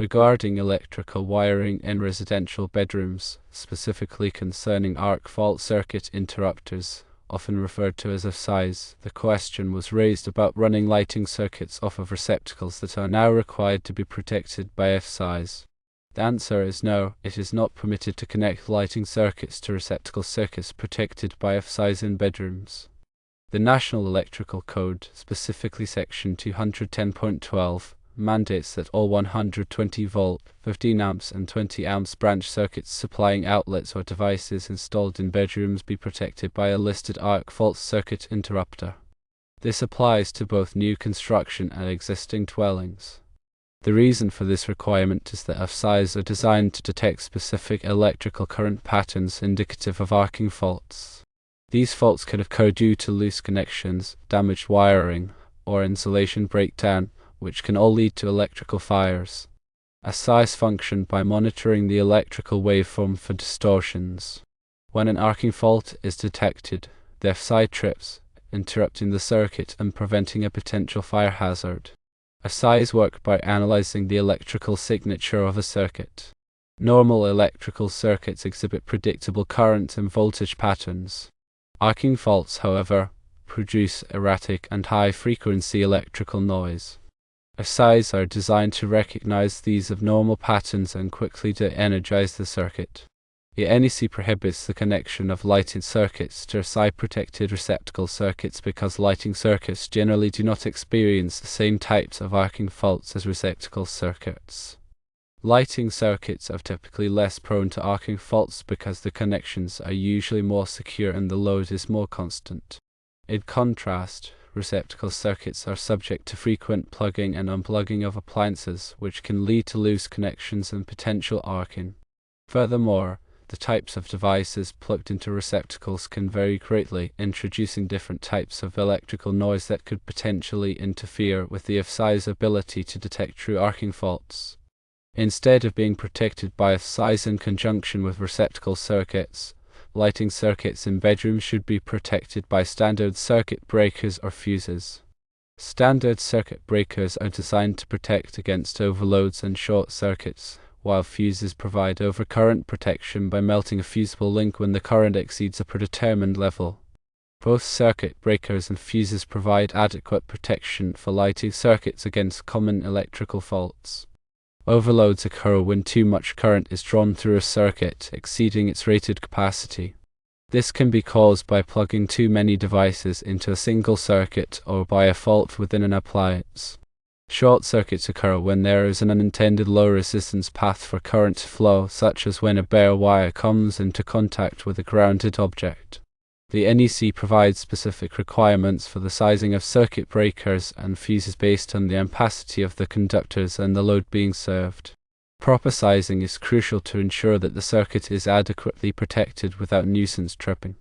regarding electrical wiring in residential bedrooms, specifically concerning arc fault circuit interrupters, often referred to as AFCIs. The question was raised about running lighting circuits off of receptacles that are now required to be protected by AFCIs. The answer is no, it is not permitted to connect lighting circuits to receptacle circuits protected by AFCIs in bedrooms. The National Electrical Code, specifically Section 210.12, mandates that all 120-volt, 15 amps and 20 amps branch circuits supplying outlets or devices installed in bedrooms be protected by a listed arc fault circuit interrupter. This applies to both new construction and existing dwellings. The reason for this requirement is that AFCIs are designed to detect specific electrical current patterns indicative of arcing faults. These faults can occur due to loose connections, damaged wiring, or insulation breakdown, which can all lead to electrical fires. AFCIs function by monitoring the electrical waveform for distortions. When an arcing fault is detected, the AFCI trips, interrupting the circuit and preventing a potential fire hazard. AFCIs work by analyzing the electrical signature of a circuit. Normal electrical circuits exhibit predictable current and voltage patterns. Arcing faults, however, produce erratic and high-frequency electrical noise. AFCIs are designed to recognize these abnormal patterns and quickly de-energize the circuit. The NEC prohibits the connection of lighting circuits to AFCI-protected receptacle circuits because lighting circuits generally do not experience the same types of arcing faults as receptacle circuits. Lighting circuits are typically less prone to arcing faults because the connections are usually more secure and the load is more constant. In contrast, receptacle circuits are subject to frequent plugging and unplugging of appliances, which can lead to loose connections and potential arcing. Furthermore, the types of devices plugged into receptacles can vary greatly, introducing different types of electrical noise that could potentially interfere with the AFCI's ability to detect true arcing faults. Instead of being protected by AFCIs in conjunction with receptacle circuits, lighting circuits in bedrooms should be protected by standard circuit breakers or fuses. Standard circuit breakers are designed to protect against overloads and short circuits, while fuses provide overcurrent protection by melting a fusible link when the current exceeds a predetermined level. Both circuit breakers and fuses provide adequate protection for lighting circuits against common electrical faults. Overloads occur when too much current is drawn through a circuit, exceeding its rated capacity. This can be caused by plugging too many devices into a single circuit or by a fault within an appliance. Short circuits occur when there is an unintended low-resistance path for current to flow, such as when a bare wire comes into contact with a grounded object. The NEC provides specific requirements for the sizing of circuit breakers and fuses based on the ampacity of the conductors and the load being served. Proper sizing is crucial to ensure that the circuit is adequately protected without nuisance tripping.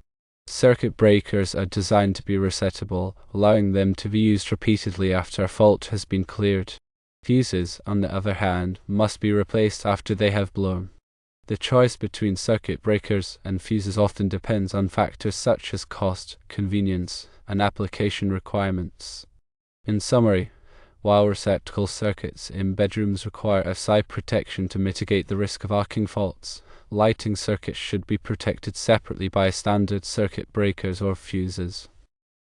Circuit breakers are designed to be resettable, allowing them to be used repeatedly after a fault has been cleared. Fuses, on the other hand, must be replaced after they have blown. The choice between circuit breakers and fuses often depends on factors such as cost, convenience, and application requirements. In summary, while receptacle circuits in bedrooms require AFCI protection to mitigate the risk of arcing faults, lighting circuits should be protected separately by standard circuit breakers or fuses.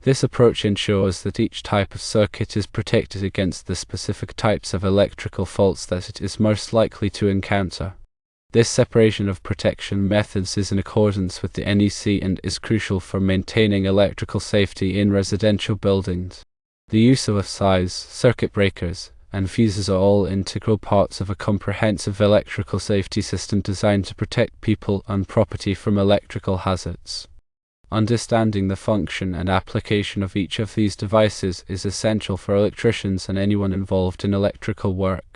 This approach ensures that each type of circuit is protected against the specific types of electrical faults that it is most likely to encounter. This separation of protection methods is in accordance with the NEC and is crucial for maintaining electrical safety in residential buildings. The use of AFCIs, circuit breakers, and fuses are all integral parts of a comprehensive electrical safety system designed to protect people and property from electrical hazards. Understanding the function and application of each of these devices is essential for electricians and anyone involved in electrical work.